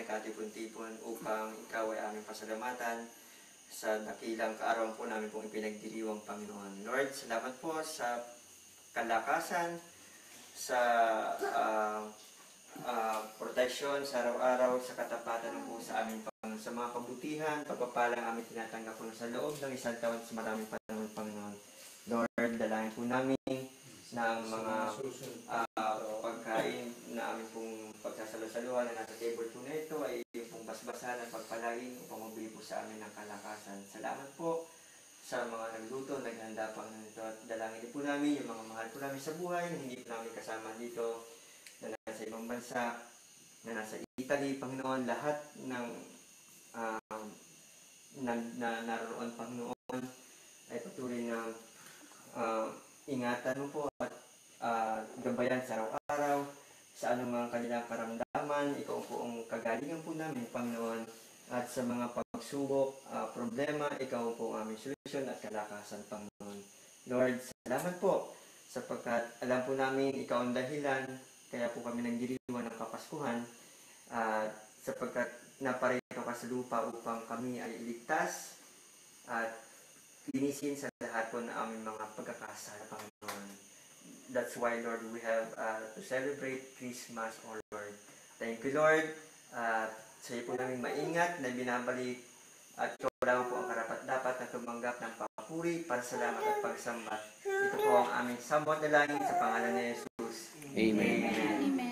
nagkatipon-tipon upang ikaw ay aming pasalamatan sa dakilang kaarawan po namin pong ipinagdiriwang Panginoon. Lord, salamat po sa kalakasan, sa protection sa araw-araw, sa katapatan ng po sa amin, sa mga kabutihan, pagpapalang aming tinatanggap po sa loob ng isang taon sa maraming panahon, Panginoon. Lord, dalangin po namin ng mga pagkain na aming pong pagsasalusaluhan na nasa table po na ito ay yung pong basbasan at pagpalain upang mabili po sa amin ng kalakasan. Salamat po sa mga nagluto, naghanda pa nito at dalangin po namin yung mga mahal po namin sa buhay na hindi po namin kasama dito, na nasa ibang bansa, na nasa Italy, Panginoon, lahat ng naroon, Panginoon, ay patuloy na ingatan mo po at gabayan sa araw-araw, sa anumang kanilang karamdaman. Ikaw po ang kagalingan po namin, Panginoon, at sa mga pagsubok, problema, ikaw po ang aming solusyon at kalakasan, Panginoon. Lord, salamat po sapagkat alam po namin ikaw ang dahilan, kaya po kami nagdiriwang ng Kapaskuhan, sapagkat naparito ka sa lupa upang kami ay iligtas at linisin sa lahat po na aming mga pagkakasala, Panginoon. That's why, Lord, we have to celebrate Christmas, O Lord. Thank you, Lord. Sa iyo po namin maingat na binabalik at ikaw lang po ang karapat-dapat na tumanggap ng papuri, pasalamat at pagsamba. Ito po ang aming samot na langin sa pangalan ni Jesus. Amen. Amen.